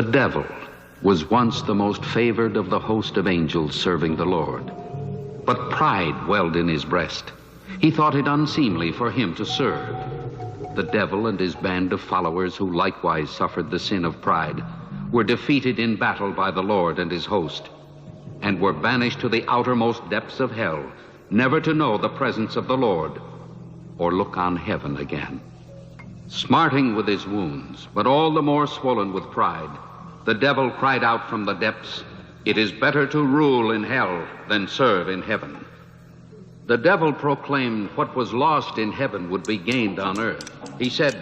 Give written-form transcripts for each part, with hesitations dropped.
The devil was once the most favored of the host of angels serving the Lord. But pride welled in his breast. He thought it unseemly for him to serve. The devil and his band of followers, who likewise suffered the sin of pride, were defeated in battle by the Lord and his host, and were banished to the outermost depths of hell, never to know the presence of the Lord or look on heaven again. Smarting with his wounds, but all the more swollen with pride, the devil cried out from the depths, "It is better to rule in hell than serve in heaven." The devil proclaimed what was lost in heaven would be gained on earth. He said,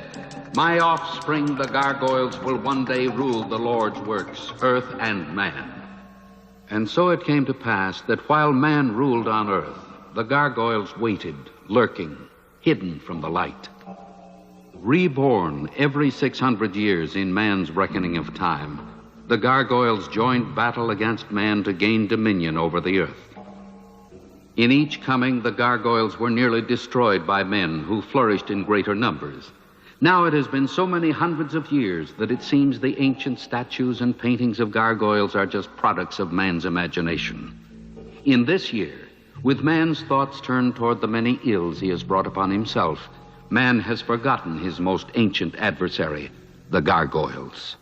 "My offspring, the gargoyles, will one day rule the Lord's works, earth and man." And so it came to pass that while man ruled on earth, the gargoyles waited, lurking, hidden from the light. Reborn every 600 years in man's reckoning of time, the gargoyles joined battle against man to gain dominion over the earth. In each coming, the gargoyles were nearly destroyed by men who flourished in greater numbers. Now it has been so many hundreds of years that it seems the ancient statues and paintings of gargoyles are just products of man's imagination. In this year, with man's thoughts turned toward the many ills he has brought upon himself, man has forgotten his most ancient adversary, the gargoyles.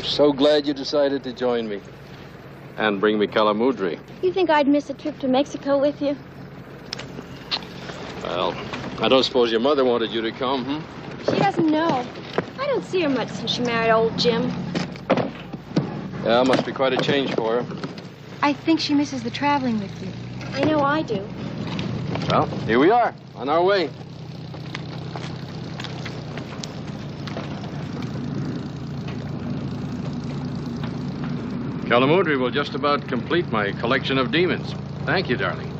So glad you decided to join me and bring me calamudri. You think I'd miss a trip to Mexico with you? Well, I don't suppose your mother wanted you to come, She doesn't know. I don't see her much since she married old Jim. Yeah, must be quite a change for her. I think she misses the traveling with you. I know I do. Well, here we are, on our way. Calamudri will just about complete my collection of demons. Thank you, darling.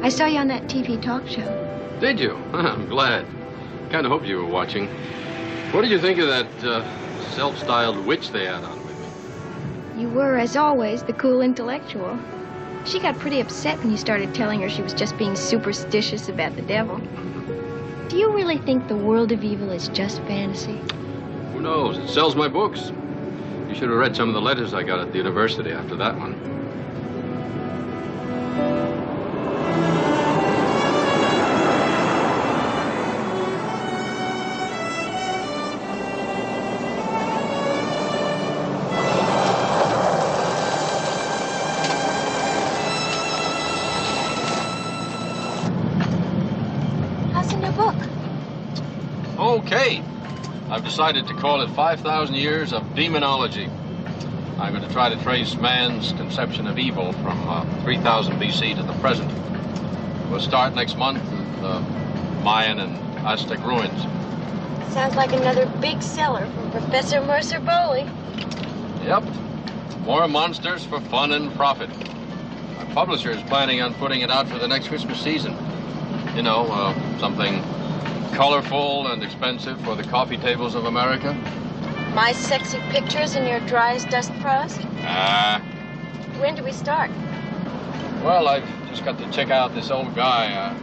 I saw you on that TV talk show. Did you? I'm glad. Kind of hoped you were watching. What did you think of that self-styled witch they had on with me? You were, as always, the cool intellectual. She got pretty upset when you started telling her she was just being superstitious about the devil. Do you really think the world of evil is just fantasy? Who knows? It sells my books. You should have read some of the letters I got at the university after that one. Okay. I've decided to call it 5,000 Years of Demonology. I'm going to try to trace man's conception of evil from 3000 BC to the present. We'll start next month with the Mayan and Aztec ruins. Sounds like another big seller from Professor Mercer Bowley. Yep. More monsters for fun and profit. Our publisher is planning on putting it out for the next Christmas season. You know, something colorful and expensive for the coffee tables of America. My sexy pictures in your dry as dust prose? When do we start? Well, I've just got to check out this old guy.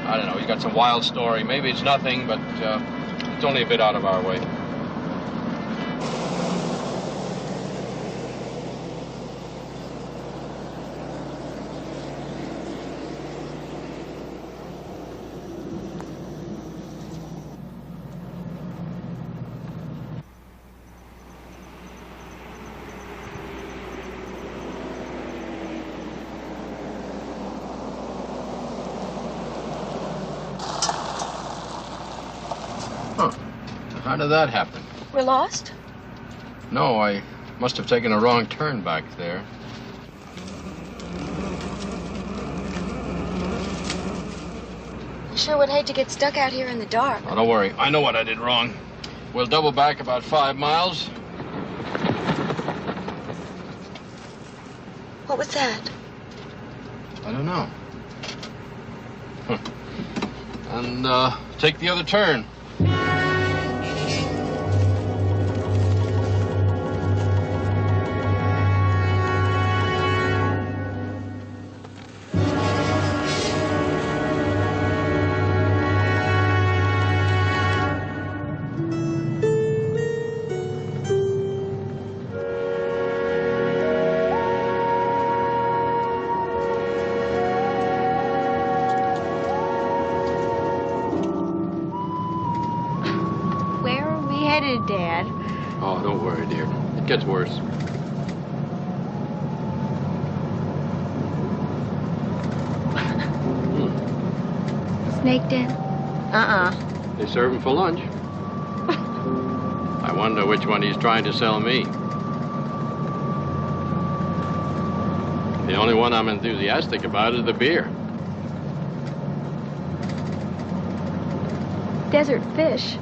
I don't know, he's got some wild story. Maybe it's nothing, but it's only a bit out of our way. How did that happen? We're lost? No, I must have taken a wrong turn back there. I sure would hate to get stuck out here in the dark. Oh, don't worry. I know what I did wrong. We'll double back about 5 miles. What was that? I don't know. And take the other turn. Dad. Oh, don't worry, dear. It gets worse. Snake den? They serve him for lunch. I wonder which one he's trying to sell me. The only one I'm enthusiastic about is the beer. Desert fish.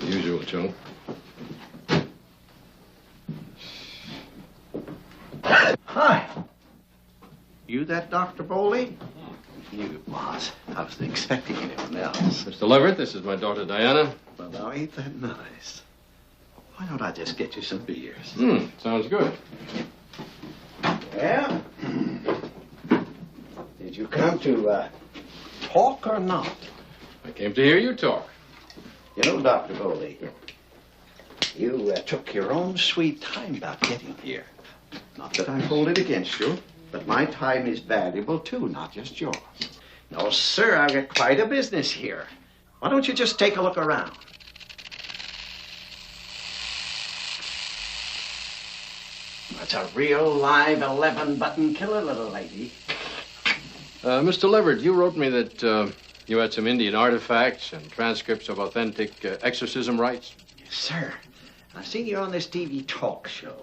Usual, Joe. Hi. You that Dr. Bowley? You, boss. I was expecting anyone else. Mr. Leverett, this is my daughter, Diana. Well, now, ain't that nice? Why don't I just get you some beers? Sounds good. Yeah? Did you come to, talk or not? I came to hear you talk. You know, Dr. Bowley, you took your own sweet time about getting here. Not that I hold it against you, but my time is valuable, too, not just yours. No, sir, I've got quite a business here. Why don't you just take a look around? That's a real live 11-button killer, little lady. Mr. Leverett, you wrote me that you had some Indian artifacts and transcripts of authentic exorcism rites. Yes, sir. I've seen you on this TV talk show.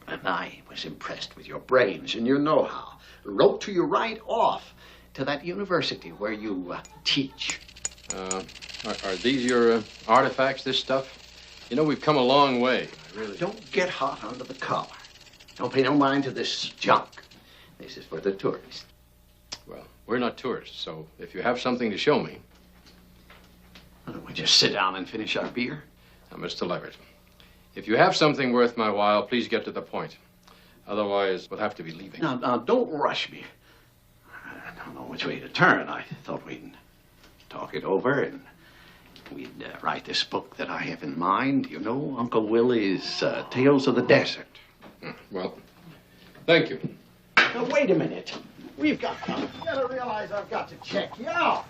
And I was impressed with your brains and your know-how. Wrote to you right off to that university where you teach. Are these your artifacts, this stuff? You know, we've come a long way. I really Don't get hot under the collar. Don't pay no mind to this junk. This is for the tourists. Well, we're not tourists, so if you have something to show me. Why don't we just sit down and finish our beer? Now, Mr. Leverett, if you have something worth my while, please get to the point. Otherwise, we'll have to be leaving. Now, don't rush me. I don't know which way to turn. I thought we'd talk it over, and we'd write this book that I have in mind. You know, Uncle Willie's Tales of the Desert. Well, thank you. Now, wait a minute. You gotta realize I've got to check you out.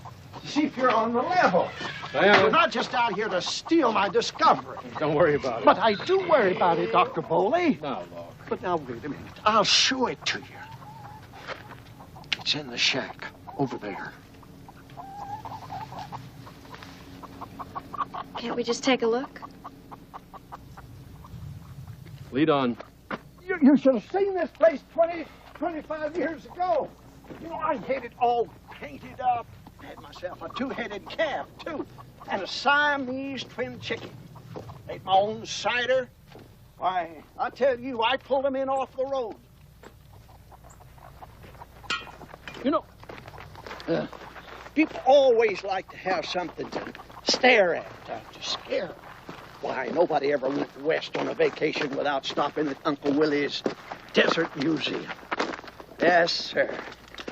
See if you're on the level. You're not just out here to steal my discovery. Don't worry about it. But I do worry about it, Dr. Bowley. Now, look. But now, wait a minute. I'll show it to you. It's in the shack over there. Can't we just take a look? Lead on. You should have seen this place 25 years ago. You know, I had it all painted up. Had myself a two-headed calf, too, and a Siamese twin chicken. Made my own cider. Why, I tell you, I pulled them in off the road. You know, people always like to have something to stare at, to scare them. Why, nobody ever went west on a vacation without stopping at Uncle Willie's Desert Museum. Yes, sir.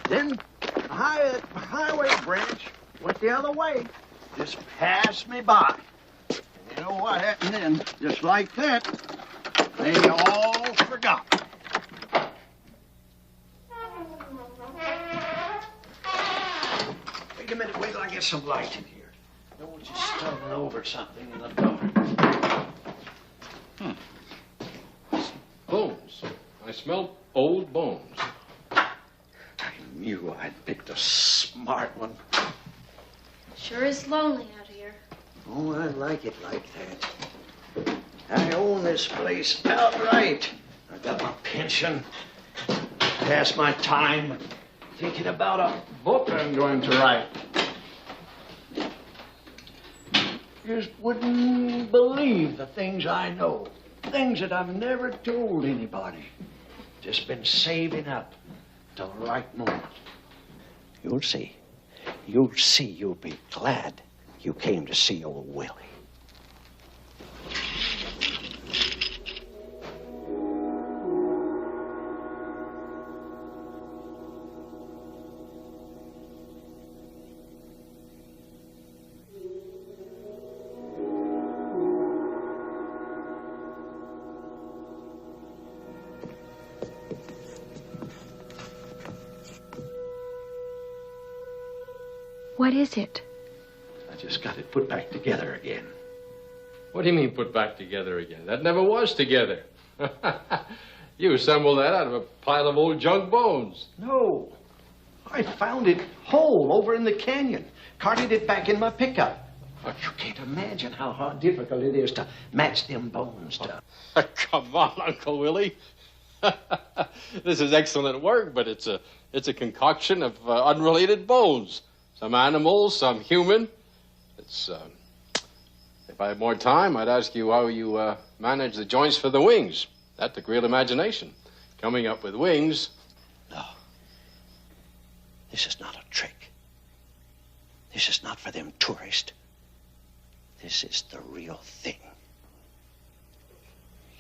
Then the highway branch went the other way. Just passed me by. And you know what happened then? Just like that, they all forgot. Wait a minute, wait till I get some light in here. Don't want you stumbling over something in the dark. Bones. I smell old bones. I knew I'd picked a smart one. Sure is lonely out here. Oh, I like it like that. I own this place outright. I got my pension. Pass my time thinking about a book I'm going to write. You just wouldn't believe the things I know. Things that I've never told anybody. Just been saving up till the right moment. You'll see. You'll see. You'll be glad you came to see old Willie. What is it? I just got it put back together again. What do you mean put back together again? That never was together. You assembled that out of a pile of old junk bones. No. I found it whole over in the canyon. Carted it back in my pickup. Oh, you can't imagine how difficult it is to match them bones to. Come on, Uncle Willie. This is excellent work, but it's a concoction of unrelated bones. Some animals, some human. It's, if I had more time, I'd ask you how you manage the joints for the wings. That took real imagination. Coming up with wings. No. This is not a trick. This is not for them tourists. This is the real thing.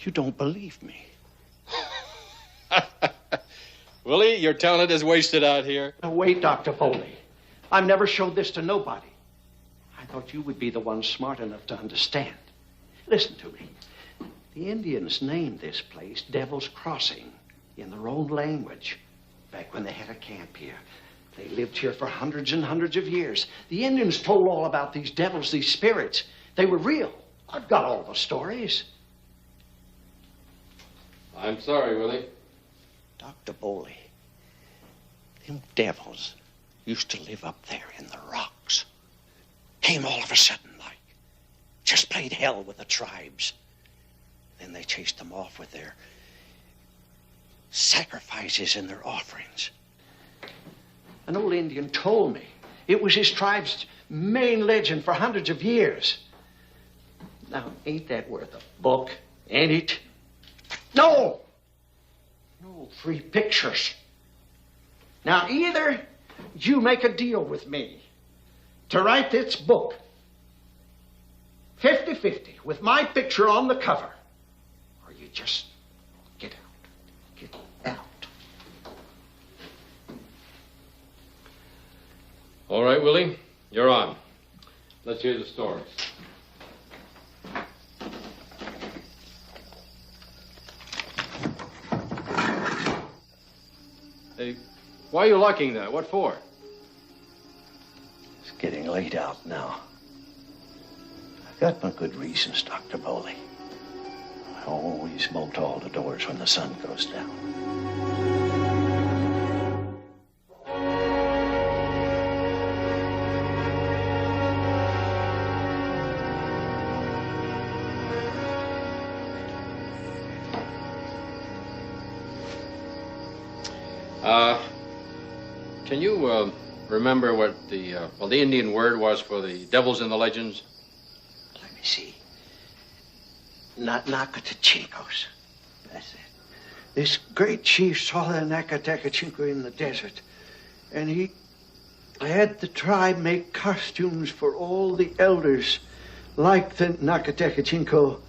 You don't believe me. Willie, your talent is wasted out here. Now, wait, Dr. Foley. I've never showed this to nobody. I thought you would be the one smart enough to understand. Listen to me. The Indians named this place Devil's Crossing in their own language back when they had a camp here. They lived here for hundreds and hundreds of years. The Indians told all about these devils, these spirits. They were real. I've got all the stories. I'm sorry, Willie. Dr. Bowley, them devils used to live up there in the rocks. Came all of a sudden, like. Just played hell with the tribes. Then they chased them off with their sacrifices and their offerings. An old Indian told me it was his tribe's main legend for hundreds of years. Now, ain't that worth a book, ain't it? No! No free pictures. Now, either you make a deal with me to write this book 50-50 with my picture on the cover, or you just get out. Get out. All right, Willie. You're on. Let's hear the story. Hey, why are you locking that? What for? It's getting late out now. I've got my good reasons, Dr. Bowley. I always bolt all the doors when the sun goes down. Can you remember what the Indian word was for the devils in the legends? Let me see. Nakatachinkos. That's it. This great chief saw the Nakatakachinko in the desert, and he had the tribe make costumes for all the elders, like the Nakatakachinko,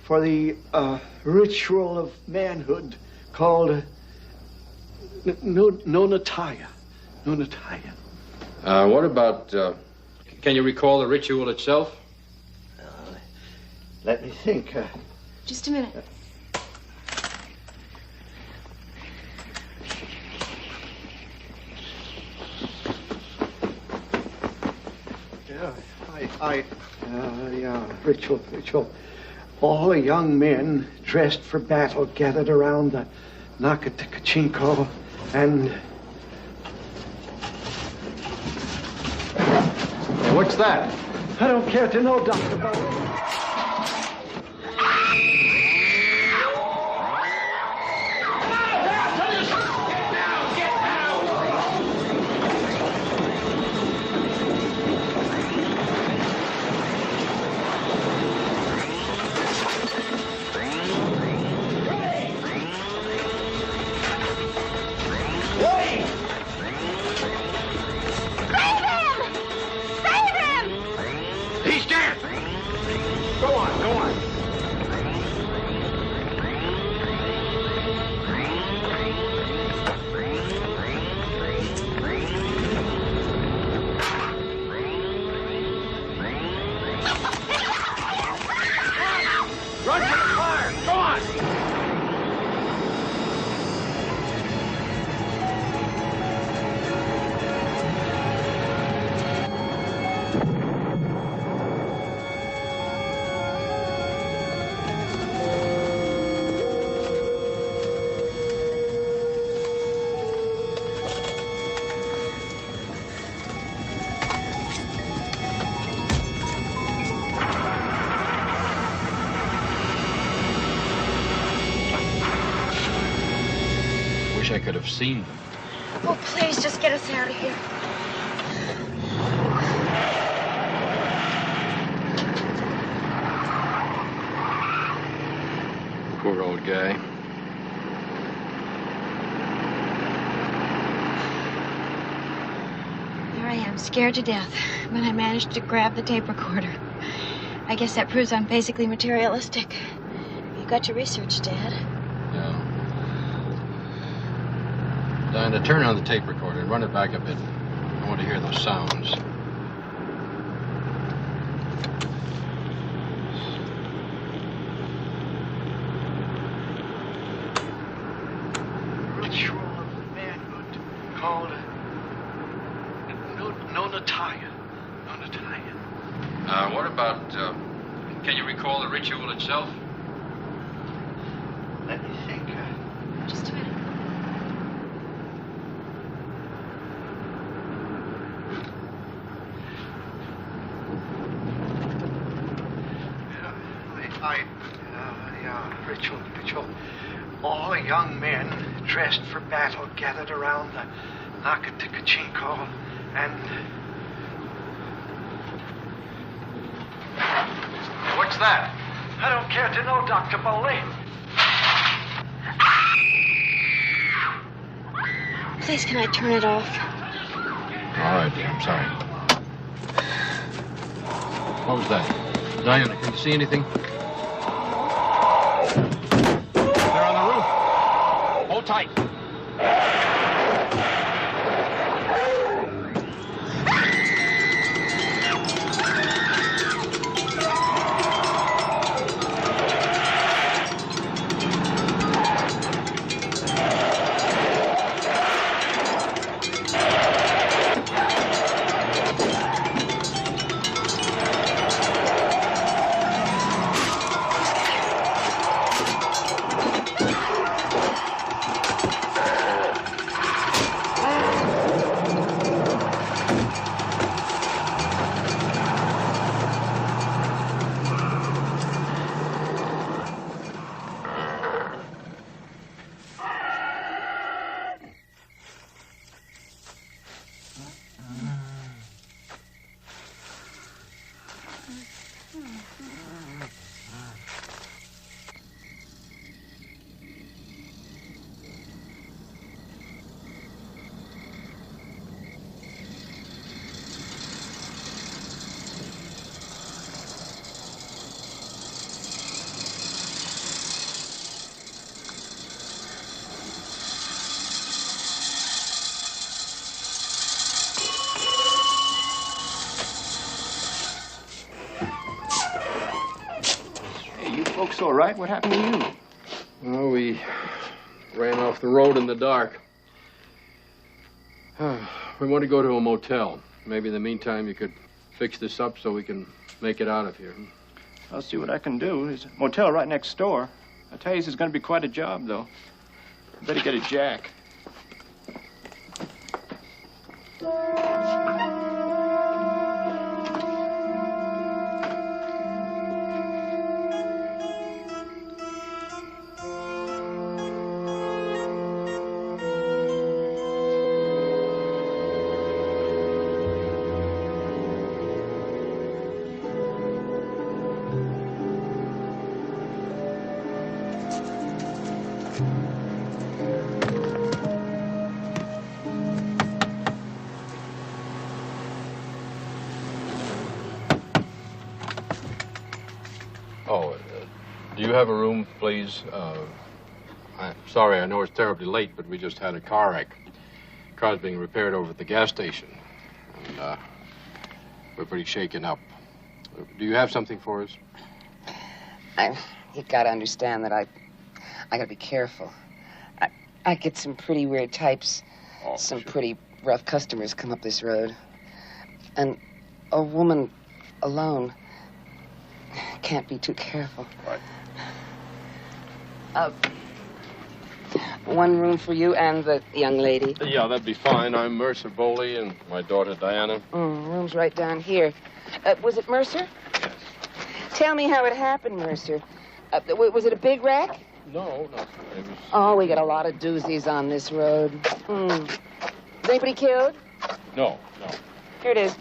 for the ritual of manhood called Nonataya. Nonataya. What about, can you recall the ritual itself? Let me think. Just a minute. Ritual. All the young men dressed for battle gathered around the Nakatakachinko and... What's that? I don't care to know, Dr. Bowley. I could have seen them. Oh, please, just get us out of here. Poor old guy. There I am, scared to death, but I managed to grab the tape recorder. I guess that proves I'm basically materialistic. You got your research, Dad. Yeah. Diana, turn on the tape recorder and run it back a bit. I want to hear those sounds. Ritual of manhood called Nonataya. Nonataya. What about, can you recall the ritual itself? Let me think. Just a minute. Ritual. All the young men dressed for battle gathered around the Nakatakachinko and... What's that? I don't care to know, Dr. Bowley. Please, can I turn it off? All right, dear, I'm sorry. What was that? Diana, can you see anything? They're on the roof. Hold tight. Folks all right? What happened to you? Well, we ran off the road in the dark. We want to go to a motel. Maybe in the meantime you could fix this up so we can make it out of here. I'll see what I can do. There's a motel right next door. I tell you, this is going to be quite a job, though. I better get a jack. Do you have a room, please? I'm sorry, I know it's terribly late, but we just had a car wreck. The car's being repaired over at the gas station, and we're pretty shaken up. Do you have something for us? You gotta understand that I gotta be careful. I get some pretty weird types, some pretty rough customers come up this road, and a woman alone can't be too careful. Right. One room for you and the young lady. Yeah, that'd be fine. I'm Mercer Bowley and my daughter Diana. Room's right down here. Was it Mercer? Yes. Tell me how it happened, Mercer. Was it a big wreck? No. It was... Oh, we got a lot of doozies on this road. Was anybody killed? No. Here it is.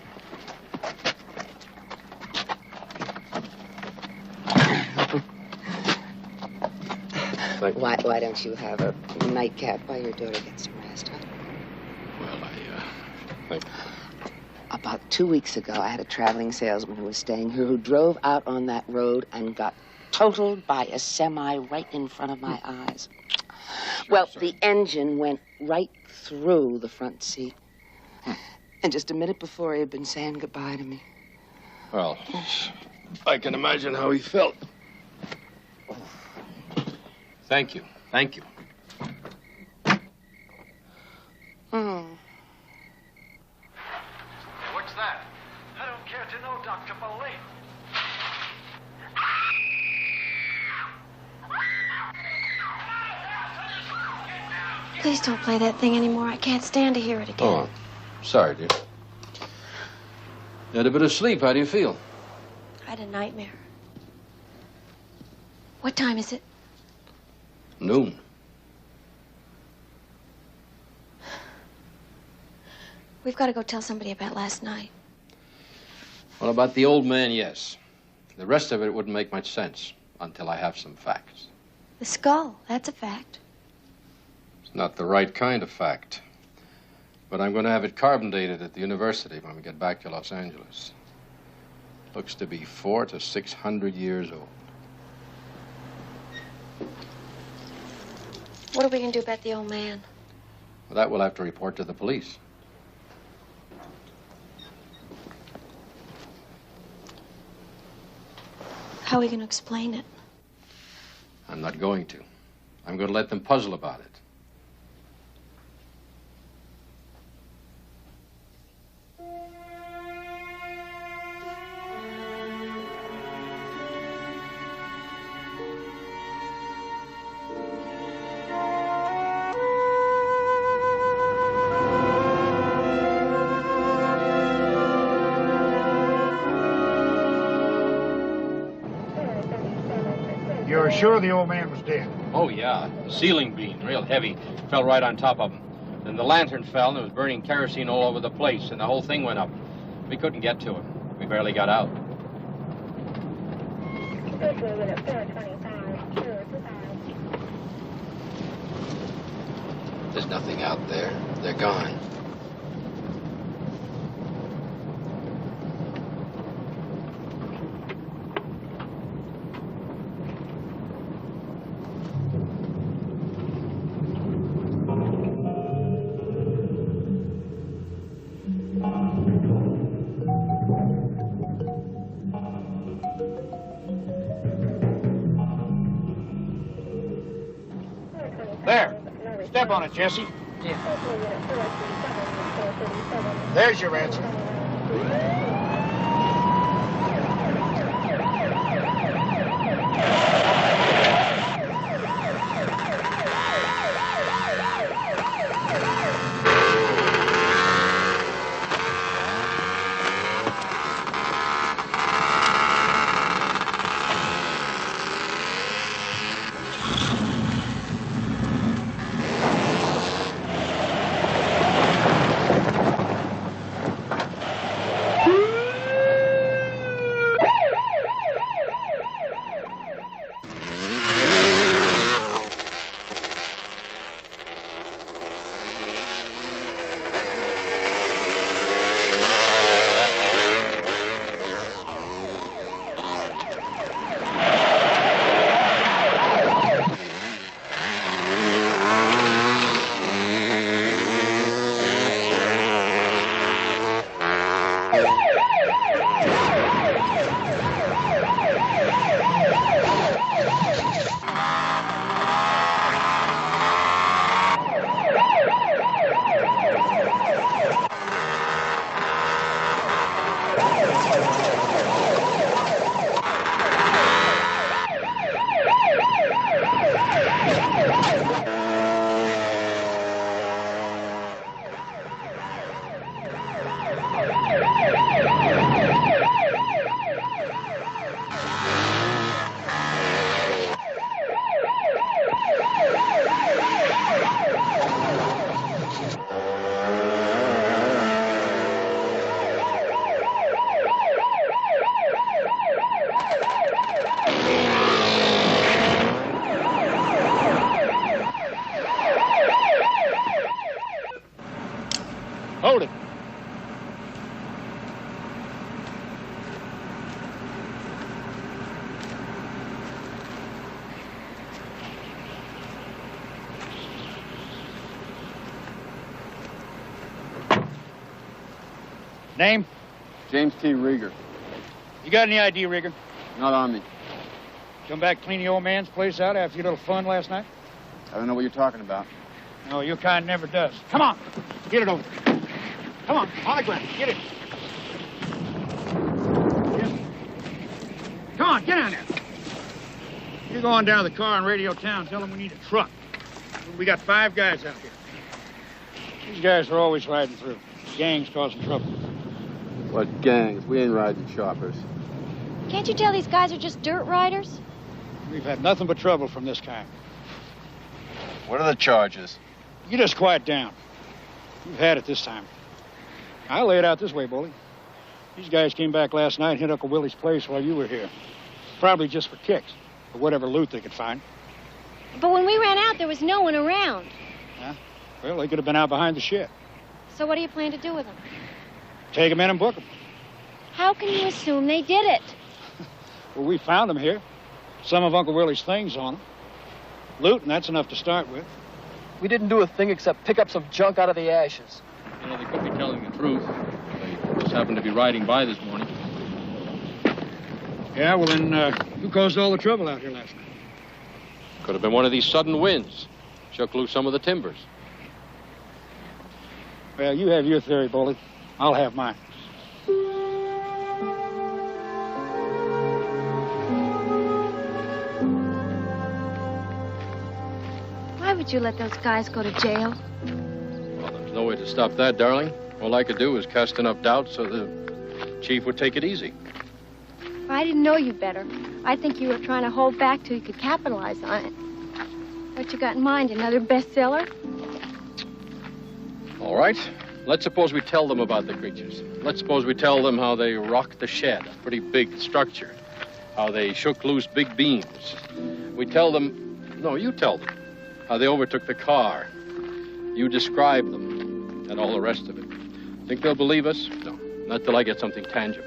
Why don't you have a nightcap while your daughter gets some rest, huh? Well, I think... About 2 weeks ago, I had a traveling salesman who was staying here who drove out on that road and got totaled by a semi right in front of my eyes. Well, the engine went right through the front seat. And just a minute before, he had been saying goodbye to me. Well, I can imagine how he felt. Thank you. What's that? I don't care to know, Dr. Bowley. Please don't play that thing anymore. I can't stand to hear it again. Oh, sorry, dear. You had a bit of sleep. How do you feel? I had a nightmare. What time is it? Noon. We've got to go tell somebody about last night. Well, about the old man, yes. The rest of it wouldn't make much sense until I have some facts. The skull, that's a fact. It's not the right kind of fact. But I'm going to have it carbon dated at the university when we get back to Los Angeles. Looks to be 400 to 600 years old. What are we going to do about the old man? Well, that we'll have to report to the police. How are we going to explain it? I'm not going to. I'm going to let them puzzle about it. You're sure the old man was dead? Oh, yeah. The ceiling beam, real heavy, fell right on top of him. Then the lantern fell and it was burning kerosene all over the place, and the whole thing went up. We couldn't get to him. We barely got out. There's nothing out there. They're gone. There. Step on it, Jesse. Yeah. There's your answer. Hold it. Name? James T. Rieger. You got any ID, Rigger? Not on me. Come back, clean the old man's place out after your little fun last night? I don't know what you're talking about. No, your kind never does. Come on. Get it over there. Come on the ground. Get it. Come on, get down there. You go on down to the car and radio town. Tell them we need a truck. We got 5 guys out here. These guys are always riding through. Gangs causing trouble. What gangs? We ain't riding choppers. Can't you tell these guys are just dirt riders? We've had nothing but trouble from this kind. What are the charges? You just quiet down. You've had it this time. I'll lay it out this way, Bully. These guys came back last night and hit Uncle Willie's place while you were here. Probably just for kicks, or whatever loot they could find. But when we ran out, there was no one around. Huh? Well, they could have been out behind the shed. So what do you plan to do with them? Take them in and book them. How can you assume they did it? Well, we found them here. Some of Uncle Willie's things on them. Loot, and that's enough to start with. We didn't do a thing except pick up some junk out of the ashes. You know, they could be telling the truth. They just happened to be riding by this morning. Yeah, well then, who caused all the trouble out here last night? Could have been one of these sudden winds. Shook loose some of the timbers. Well, you have your theory, Bully. I'll have mine. Why would you let those guys go to jail? Well, there's no way to stop that, darling. All I could do was cast enough doubt so the chief would take it easy. If I didn't know you better, I think you were trying to hold back till you could capitalize on it. What you got in mind, another bestseller? All right. Let's suppose we tell them about the creatures. Let's suppose we tell them how they rocked the shed, a pretty big structure. how they shook loose big beams. We tell them, no, you tell them, how they overtook the car. You describe them and all the rest of it. Think they'll believe us? No, not till I get something tangible.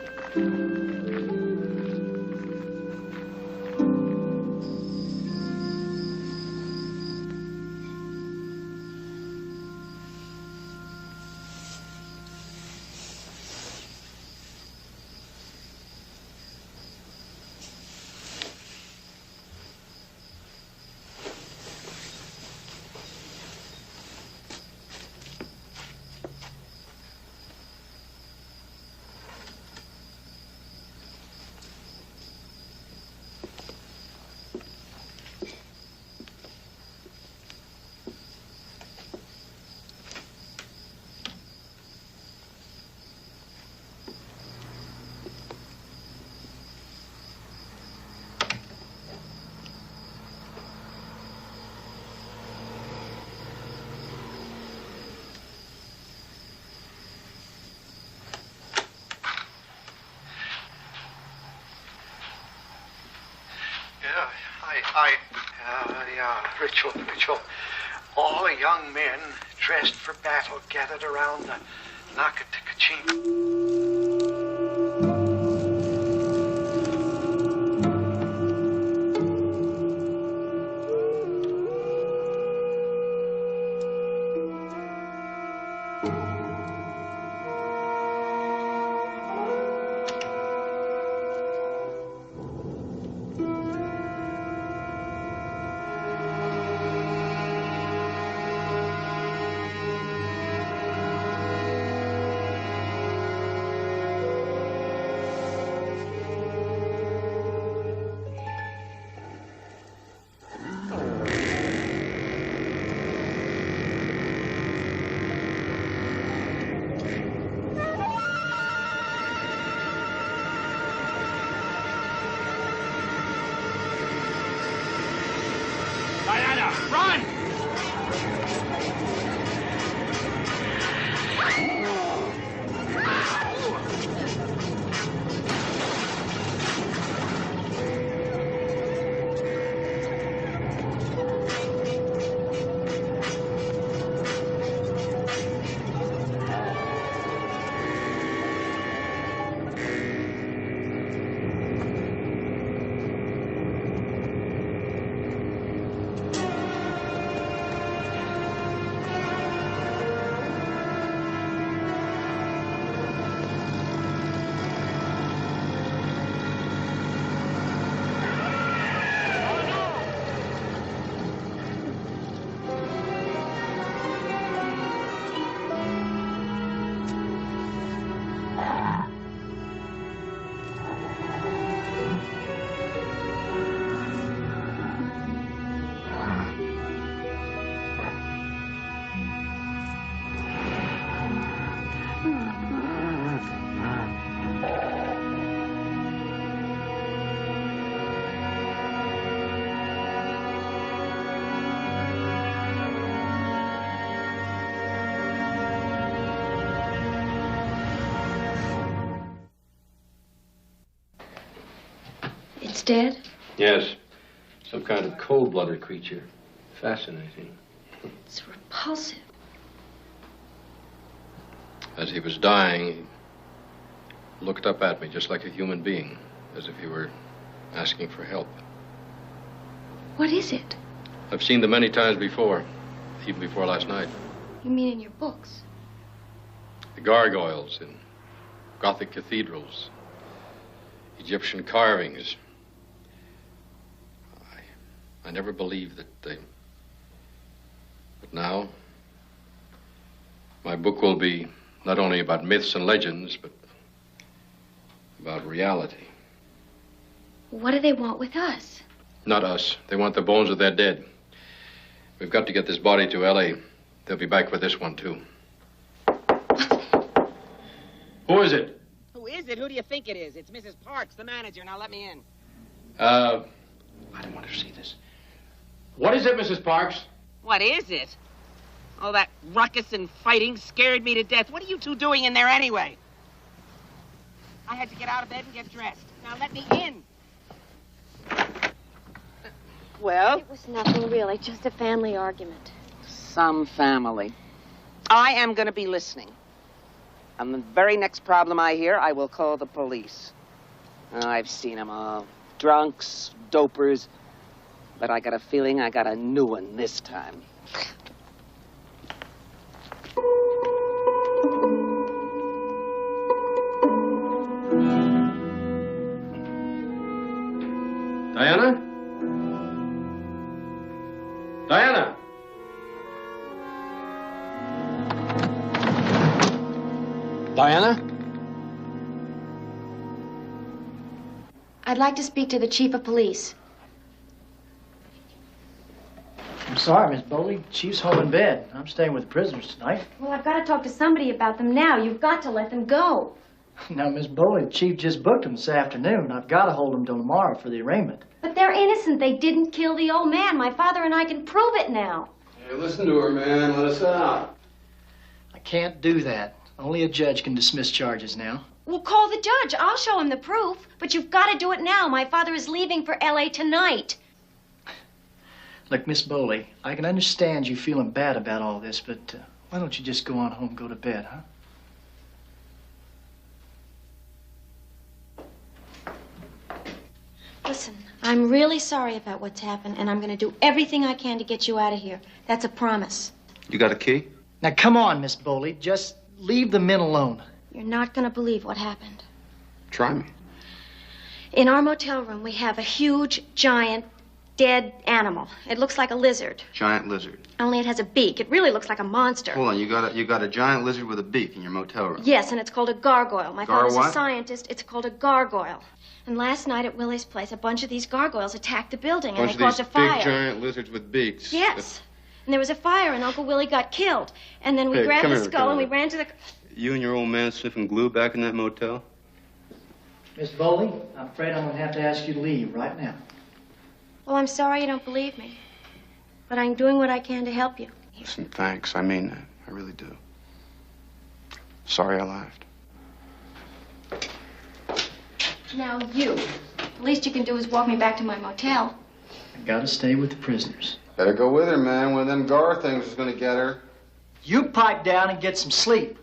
Ritual. All the young men dressed for battle gathered around the Nakatikachim. Dead? Yes. Some kind of cold-blooded creature. Fascinating. It's repulsive. As he was dying, he looked up at me just like a human being, as if he were asking for help. What is it? I've seen them many times before, even before last night. You mean in your books? The gargoyles in Gothic cathedrals, Egyptian carvings. I never believed that they... But now, my book will be not only about myths and legends, but about reality. What do they want with us? Not us. They want the bones of their dead. We've got to get this body to L.A. They'll be back for this one, too. Who is it? Who is it? Who do you think it is? It's Mrs. Parks, the manager. Now let me in. I don't want to see this. What is it, Mrs. Parks? What is it? All that ruckus and fighting scared me to death. What are you two doing in there anyway? I had to get out of bed and get dressed. Now let me in. Well? It was nothing, really. Just a family argument. Some family. I am going to be listening. And the very next problem I hear, I will call the police. Oh, I've seen them all. Drunks, dopers. But I got a feeling I got a new one this time. Diana? Diana? Diana? I'd like to speak to the chief of police. I'm sorry, Miss Bowley. Chief's home in bed. I'm staying with the prisoners tonight. Well, I've got to talk to somebody about them now. You've got to let them go. Now, Miss Bowley, the Chief just booked them this afternoon. I've got to hold them till tomorrow for the arraignment. But they're innocent. They didn't kill the old man. My father and I can prove it now. Hey, listen to her, man. Let us out. I can't do that. Only a judge can dismiss charges now. Well, call the judge. I'll show him the proof. But you've got to do it now. My father is leaving for L.A. tonight. Look, Miss Bowley, I can understand you feeling bad about all this, but why don't you just go on home and go to bed, huh? Listen, I'm really sorry about what's happened, and I'm going to do everything I can to get you out of here. That's a promise. You got a key? Now, come on, Miss Bowley. Just leave the men alone. You're not going to believe what happened. Try me. In our motel room, we have a huge, giant, dead animal. It looks like a lizard, Giant lizard. only it has a beak. It really looks like a monster. Hold on, you got a giant lizard with a beak in your motel room. Yes, and it's called a gargoyle. My father's what? a scientist. It's called a gargoyle. And last night at Willie's place, a bunch of these gargoyles attacked the building, and Bunch they of these caused a fire. big giant lizards with beaks. Yes. And there was a fire, and Uncle Willie got killed. And then we Hey, grabbed come the here, skull, come and we here. ran to the... You and your old man sniffing glue back in that motel? Miss Bowley, I'm afraid I'm going to have to ask you to leave right now. Well, I'm sorry you don't believe me. But I'm doing what I can to help you. Listen, thanks. I mean that. I really do. Sorry I laughed. Now, you. The least you can do is walk me back to my motel. I got to stay with the prisoners. Better go with her, man. One of them Gar things is gonna get her. You pipe down and get some sleep.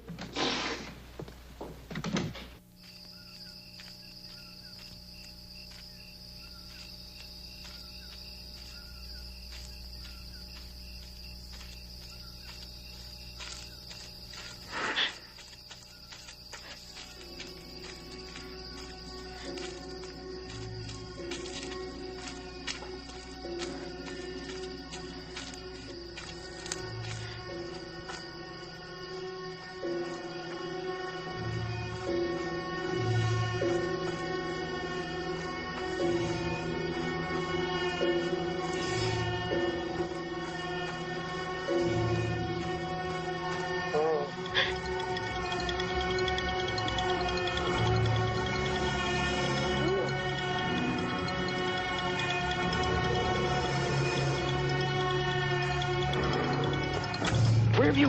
Where have you...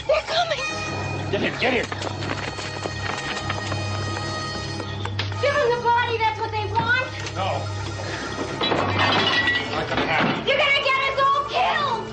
They're coming! Get here, get here. Give them the body, that's what they want! No. Not gonna happen. You're gonna get us all killed!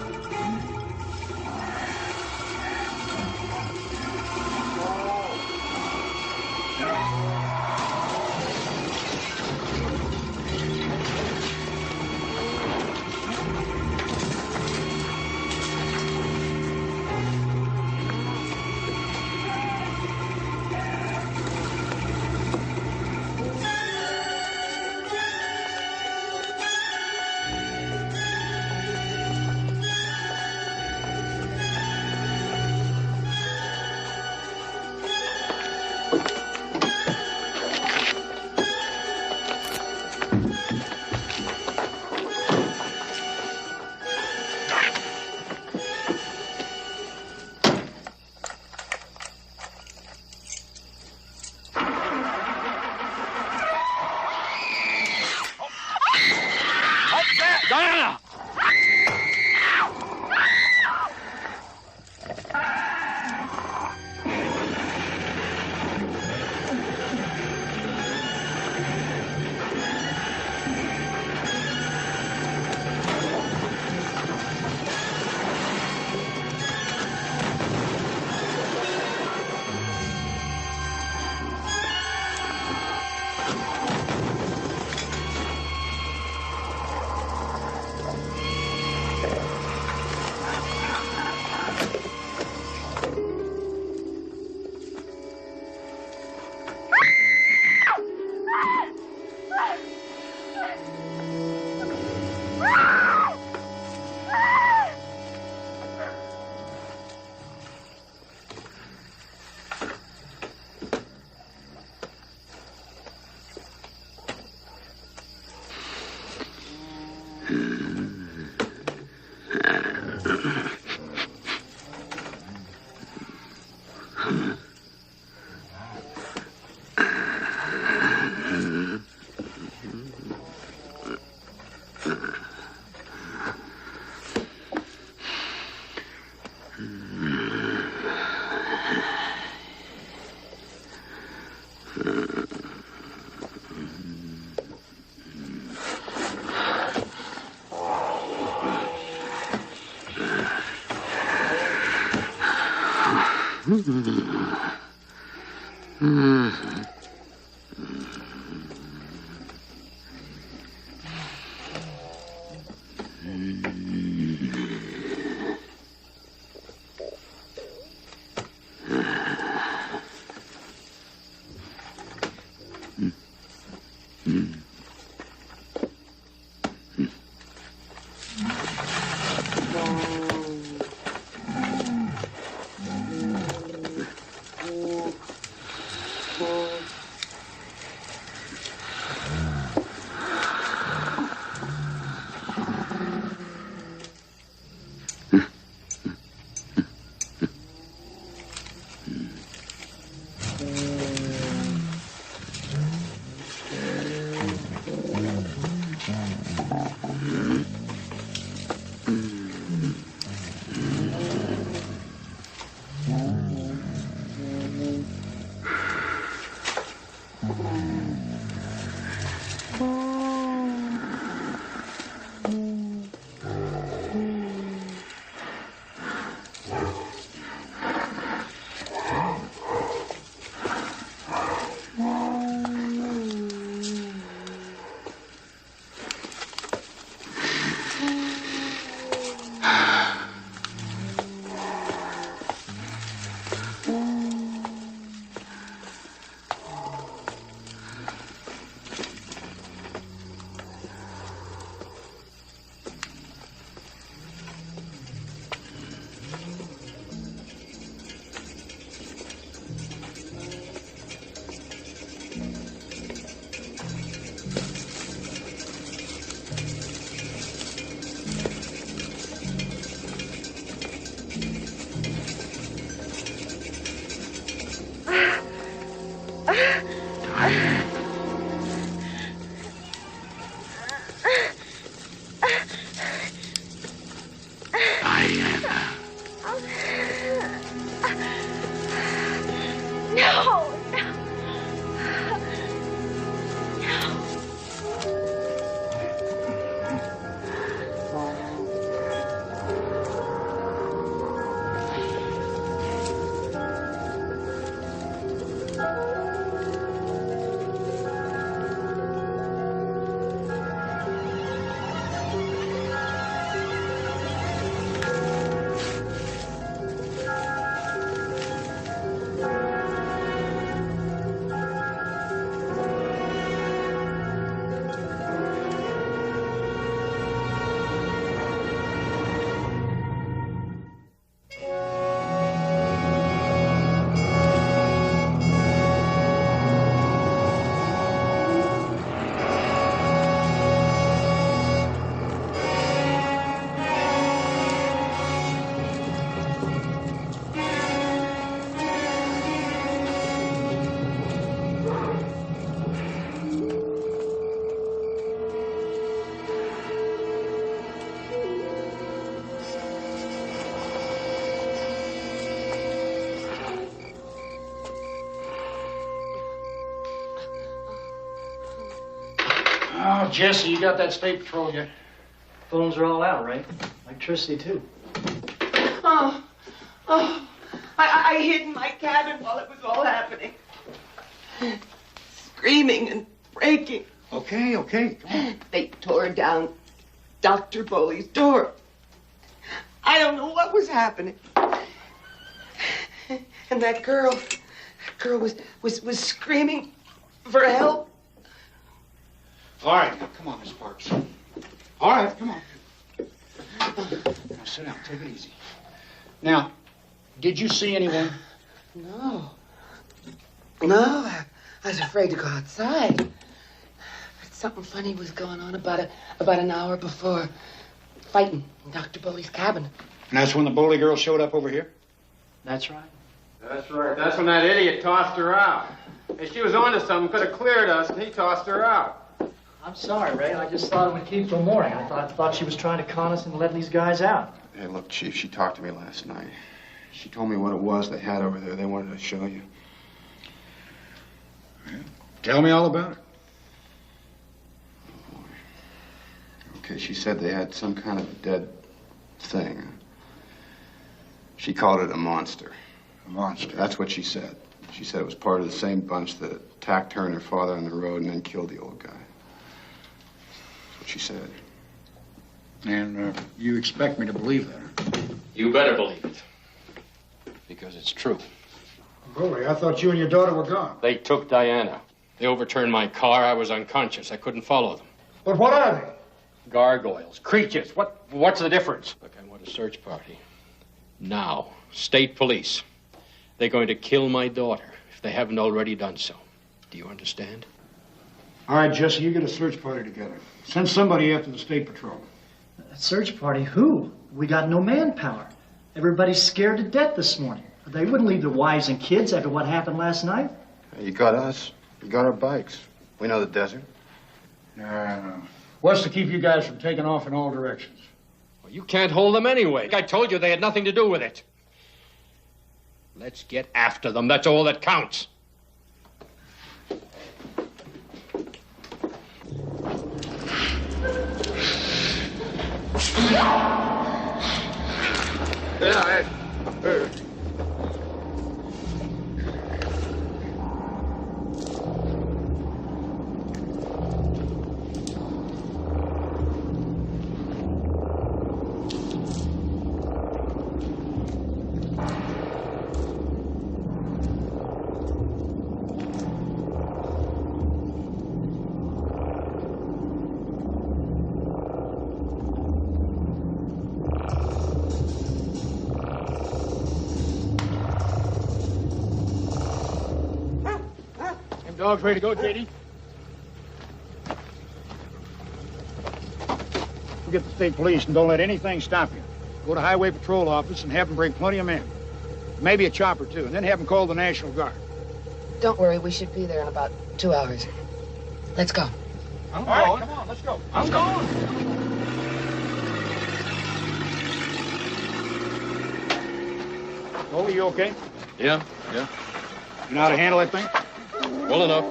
Oh, Jesse, you got that state patrol yet? Phones are all out, right? Electricity, too. I hid in my cabin while it was all happening. Screaming and breaking. Okay, come on. They tore down Dr. Bowley's door. I don't know what was happening. And that girl was screaming for help. All right, now, come on, Miss Parks. All right, come on. Now, sit down. Take it easy. Now, did you see anyone? No. I was afraid to go outside. But something funny was going on about an hour before. Fighting in Dr. Bowley's cabin. And that's when the Bowley girl showed up over here? That's right. That's right. That's when that idiot tossed her out. If she was onto something, could have cleared us, and he tossed her out. I'm sorry, Ray. I just thought it would keep till morning. I thought she was trying to con us into letting these guys out. Hey, look, Chief, she talked to me last night. She told me what it was they had over there they wanted to show you. Tell me all about it. Okay, she said they had some kind of a dead thing. She called it a monster. A monster? That's what she said. She said it was part of the same bunch that attacked her and her father on the road and then killed the old guy. That's what she said. And you expect me to believe that? You better believe it. Because it's true. Bully, I thought you and your daughter were gone. They took Diana. They overturned my car. I was unconscious. I couldn't follow them. But what are they? Gargoyles. Creatures. What's the difference? Look, I want a search party. Now. State police. They're going to kill my daughter if they haven't already done so. Do you understand? All right, Jesse, you get a search party together. Send somebody after the state patrol. A search party? Who? We got no manpower. Everybody's scared to death this morning. They wouldn't leave their wives and kids after what happened last night. Hey, you got us. You got our bikes. We know the desert. No. What's to keep you guys from taking off in all directions? Well, you can't hold them anyway. I told you they had nothing to do with it. Let's get after them. That's all that counts. Dogs ready to go, J.D.? Forget the state police and don't let anything stop you. Go to Highway Patrol office and have them bring plenty of men. Maybe a chopper, too, and then have them call the National Guard. Don't worry, we should be there in about 2 hours. Let's go. All right, come on, let's go. I'm going. Oh, you okay? Yeah. You know how to handle that thing? Well enough.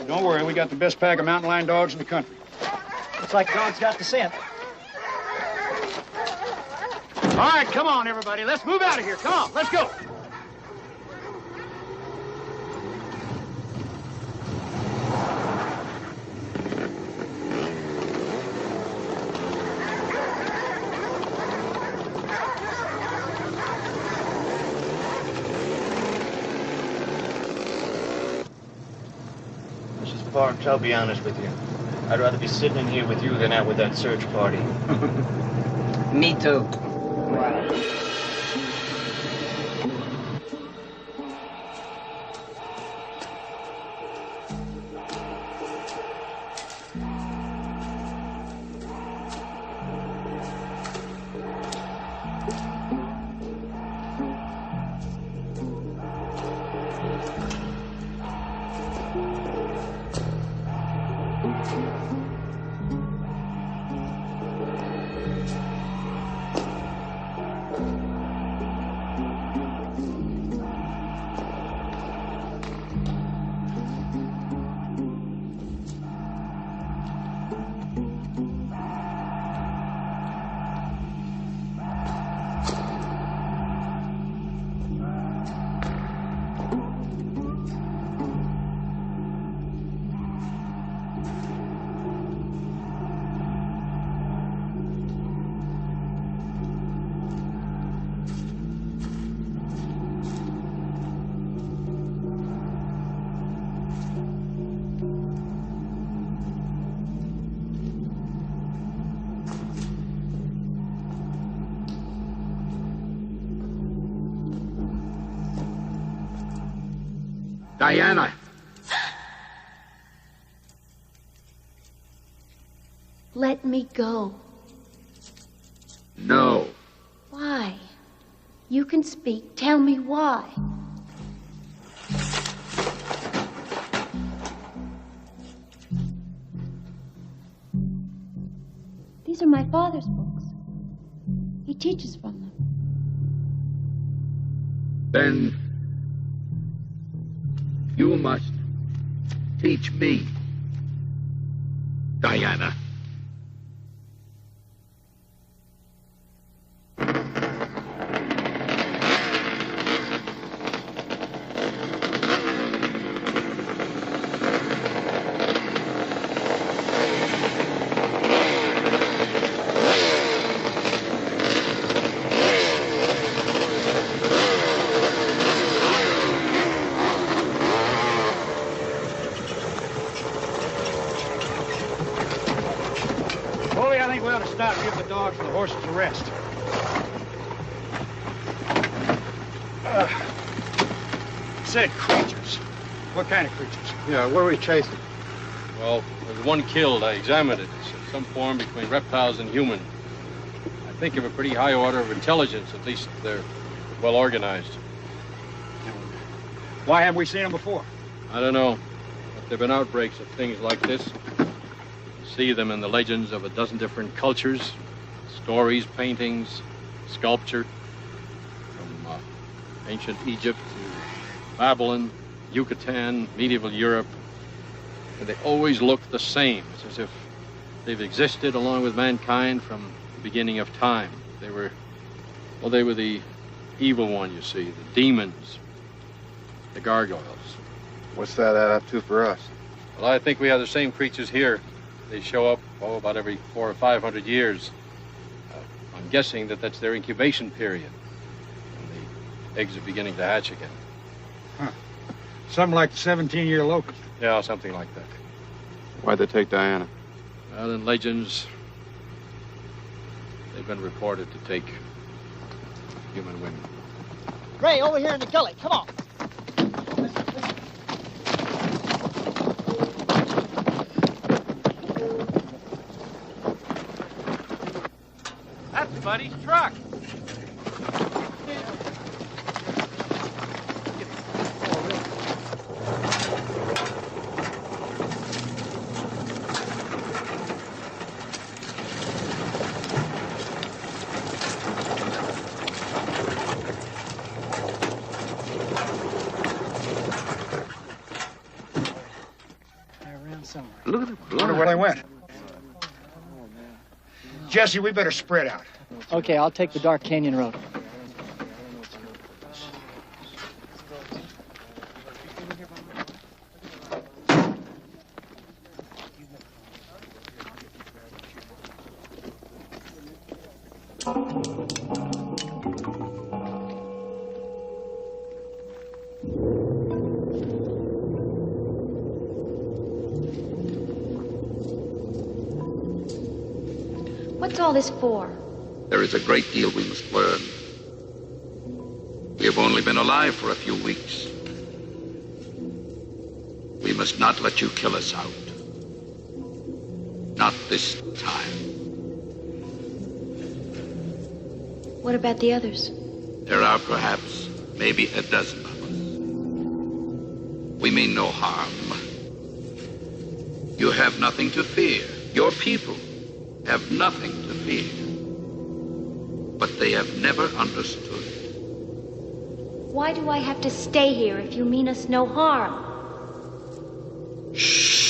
Don't worry, we got the best pack of mountain lion dogs in the country. Looks like God's got the scent. All right, come on, everybody. Let's move out of here. Come on, let's go. Parks, I'll be honest with you. I'd rather be sitting in here with you than out with that search party. Me too. Diana! Let me go. No. Why? You can speak. Tell me why. These are my father's books. He teaches from them. Then you must Teach me, Diana. Give the dogs and the horses a rest. Said creatures. What kind of creatures? Yeah, what are we chasing? Well, there's one killed. I examined it. It's some form between reptiles and human. I think of a pretty high order of intelligence. At least they're well organized. Why haven't we seen them before? I don't know. But there have been outbreaks of things like this. You see them in the legends of a dozen different cultures. Stories, paintings, sculpture. From ancient Egypt to Babylon, Yucatan, medieval Europe. And they always look the same. It's as if they've existed along with mankind from the beginning of time. They were the evil one, you see, the demons, the gargoyles. What's that add up to for us? Well, I think we have the same creatures here. They show up, about every 400 or 500 years. I'm guessing that that's their incubation period. And the eggs are beginning to hatch again. Huh. Something like the 17-year locust. Yeah, something like that. Why'd they take Diana? Well, in legends, they've been reported to take human women. Ray, over here in the gully. Come on. That's Buddy's truck. Look at where they went. Jesse, we better spread out. Okay, I'll take the Dark Canyon Road. What's all this for? There is a great deal we must learn. We have only been alive for a few weeks. We must not let you kill us out. Not this time. What about the others? There are perhaps maybe a dozen of us. We mean no harm. You have nothing to fear. Your people have nothing to fear. But they have never understood. Why do I have to stay here if you mean us no harm? Shh.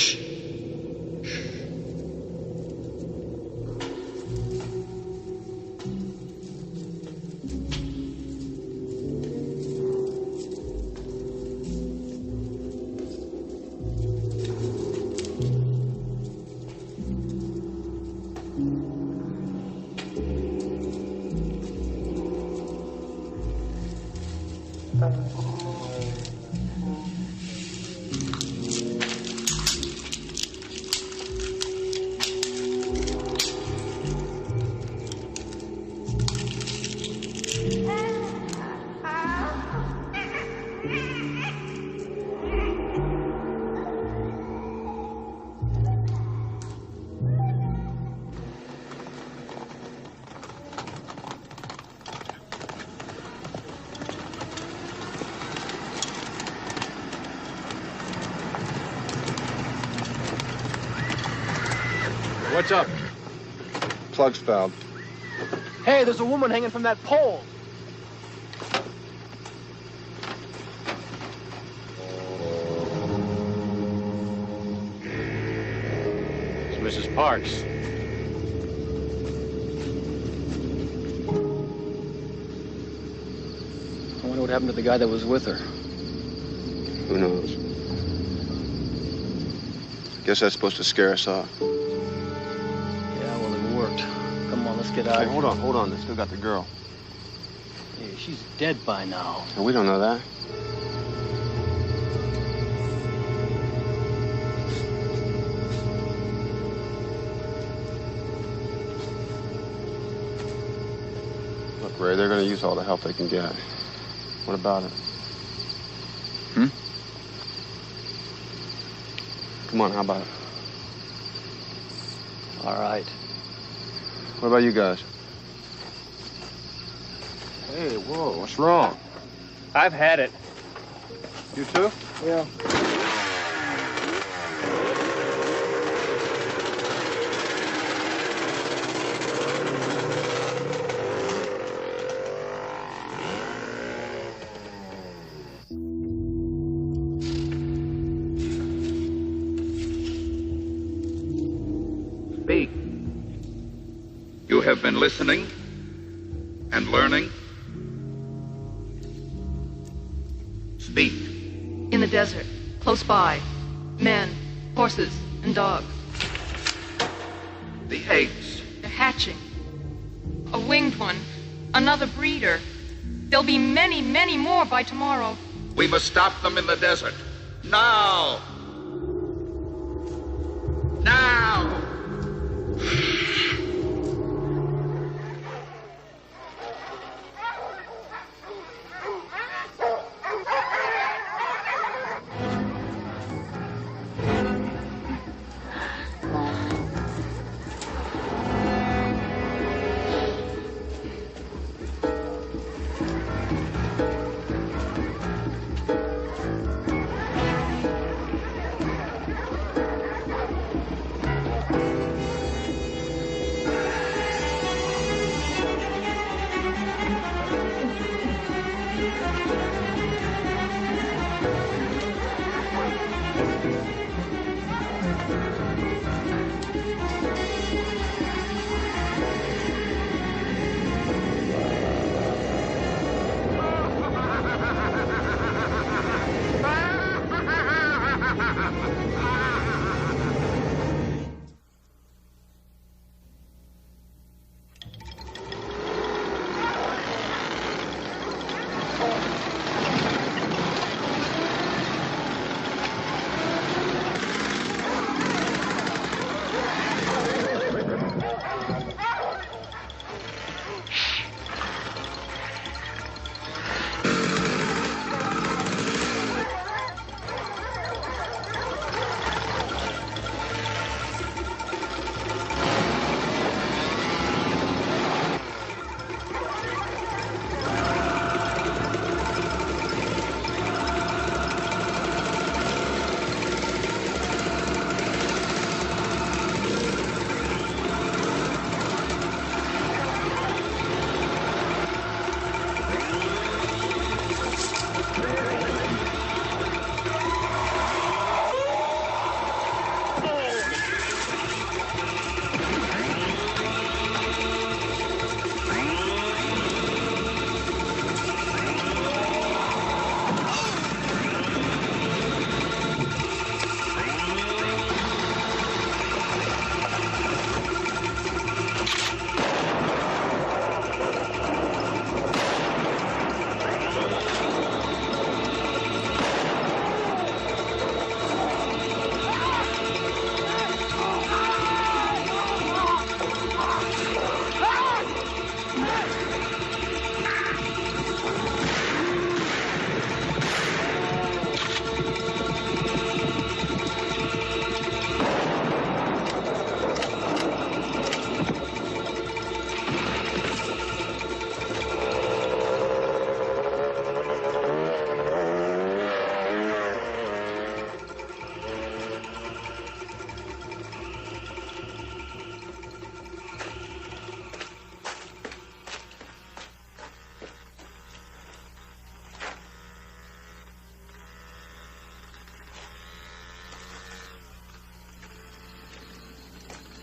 What's up? Plug's fouled. Hey, there's a woman hanging from that pole. Mrs. Parks. I wonder what happened to the guy that was with her. Who knows? Guess that's supposed to scare us off. Yeah, well, it worked. Come on, let's get out. Hey, hold on. They still got the girl. Hey, she's dead by now. And we don't know that. Look, Ray, they're going to use all the help they can get. What about it? Come on, how about it? All right. What about you guys? Hey, whoa, what's wrong? I've had it. You too? Yeah. Speak. You have been listening and learning. Speak. In the desert, close by, men, horses, and dogs. The eggs. They're hatching. A winged one, another breeder. There'll be many, many more by tomorrow. We must stop them in the desert. Now! Now!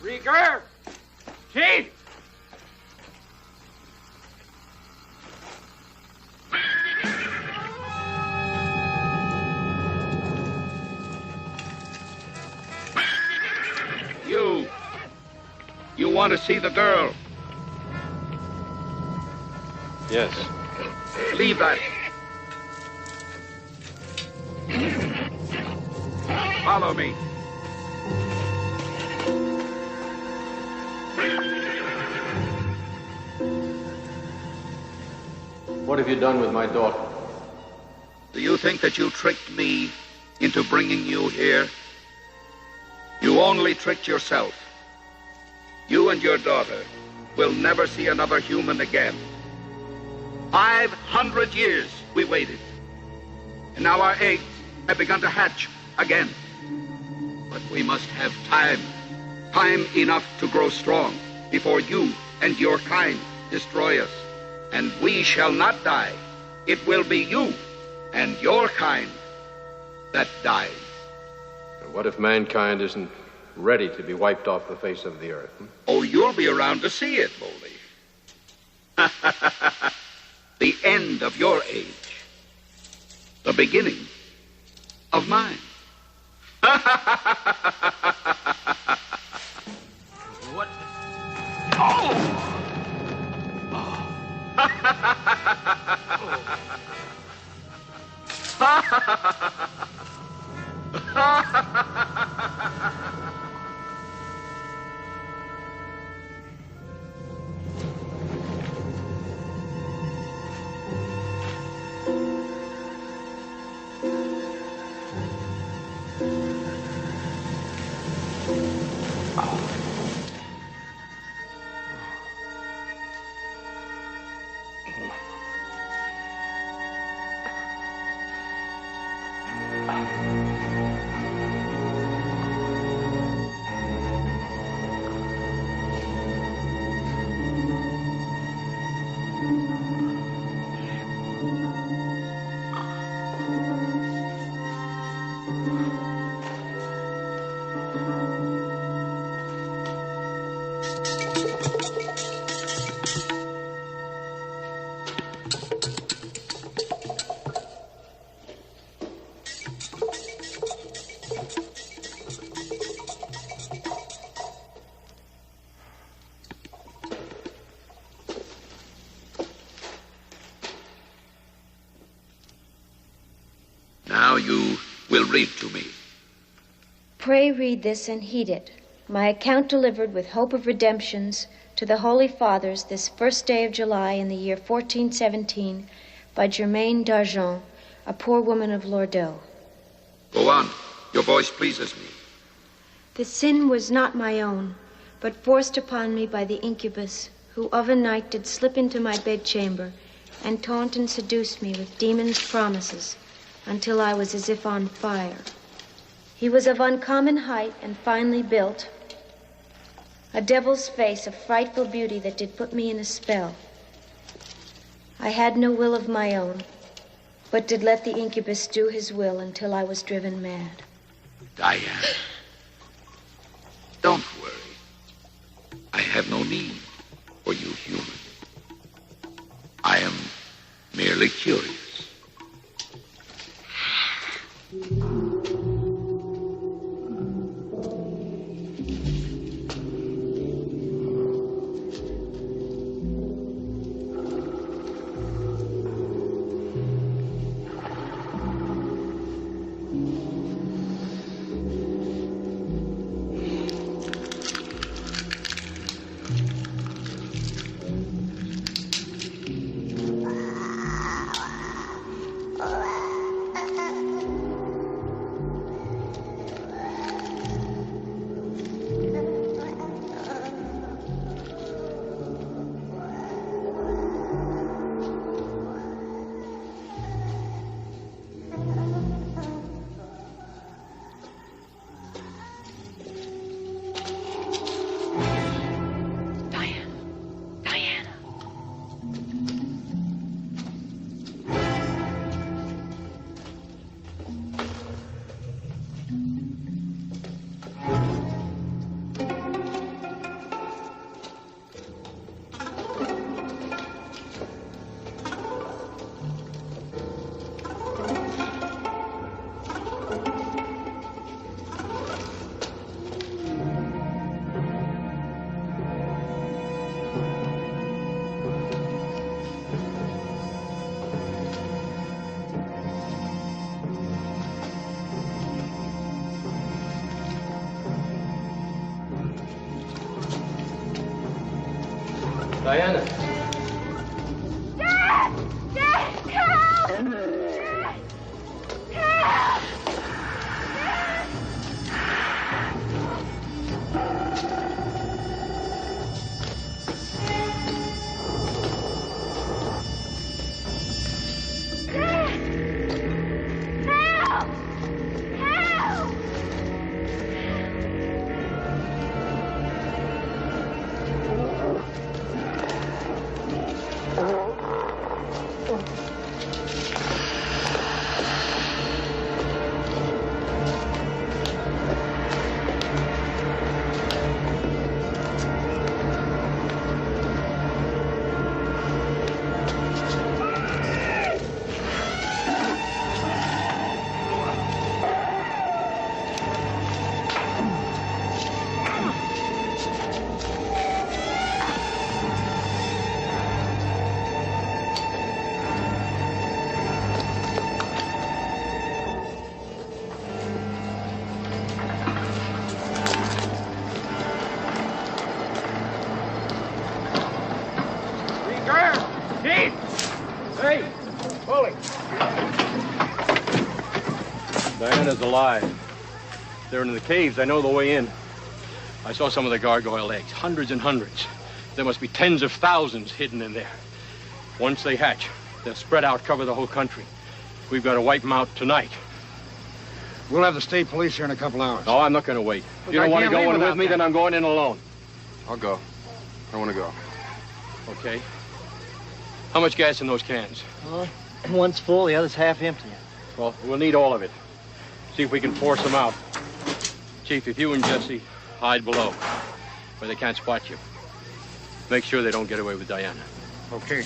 Seeker! Chief! You want to see the girl? Yes. Leave that. Follow me. What have you done with my daughter? Do you think that you tricked me into bringing you here? You only tricked yourself. You and your daughter will never see another human again. 500 years we waited. And now our eggs have begun to hatch again. But we must have time. Time enough to grow strong before you and your kind destroy us. And we shall not die. It will be you and your kind that dies. And what if mankind isn't ready to be wiped off the face of the earth? Oh, you'll be around to see it, Boldy. The end of your age. The beginning of mine. What? Oh! Now you will read to me. Pray read this and heed it. My account delivered with hope of redemptions to the Holy Fathers this first day of July in the year 1417 by Germaine d'Argent, a poor woman of Lourdes. Go on. Your voice pleases me. The sin was not my own, but forced upon me by the incubus, who of a night did slip into my bedchamber and taunt and seduce me with demons' promises, until I was as if on fire. He was of uncommon height and finely built, a devil's face of frightful beauty that did put me in a spell. I had no will of my own, but did let the incubus do his will until I was driven mad. Diane, don't worry. I have no need for you human. I am merely curious. Diana. Dad! Dad! Help! Dad! Help! Diana's alive. They're in the caves. I know the way in. I saw some of the gargoyle eggs. Hundreds and hundreds. There must be tens of thousands hidden in there. Once they hatch, they'll spread out, cover the whole country. We've got to wipe them out tonight. We'll have the state police here in a couple hours. No, I'm not going to wait. If you don't want to go in with me, then I'm going in alone. I'll go. I want to go. Okay. How much gas in those cans? One's full, the other's half empty. Well, we'll need all of it. See if we can force them out. Chief, if you and Jesse hide below, where they can't spot you, make sure they don't get away with Diana. Okay.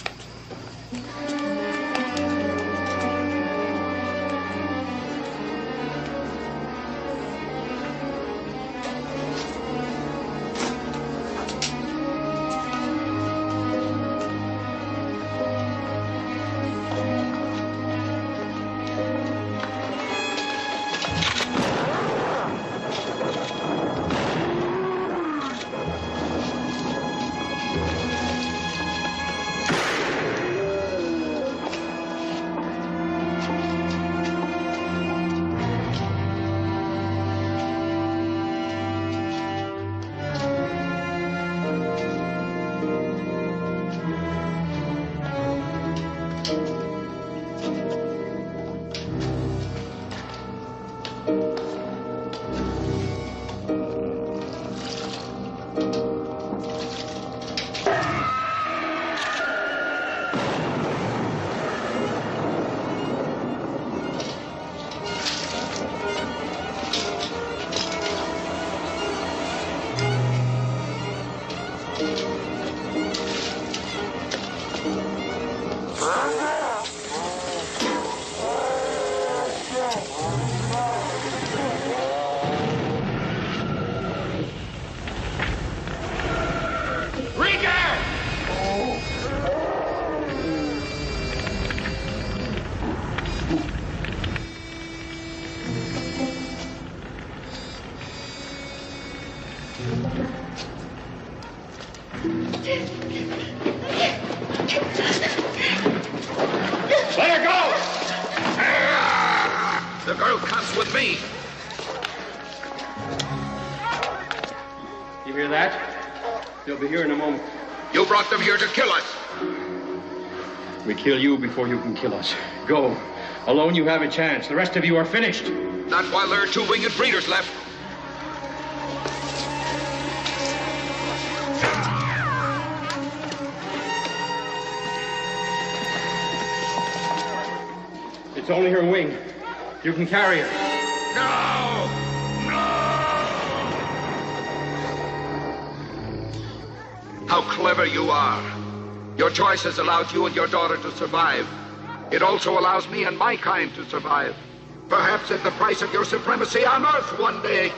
Let her go! The girl comes with me. You hear that? They'll be here in a moment. You brought them here to kill us. We kill you before you can kill us. Go. Alone you have a chance. The rest of you are finished. Not while there are two winged breeders left. It's only her wing. You can carry her. No! How clever you are. Your choice has allowed you and your daughter to survive. It also allows me and my kind to survive. Perhaps at the price of your supremacy on Earth one day.